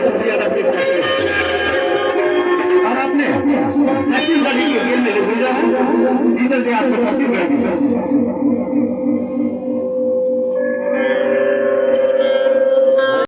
शुक्रिया अदा पेश करते हैं। और आपने छत्तीसगढ़ के गेम में भूल रहा है, जीतल के आपको छत्तीसगढ़ की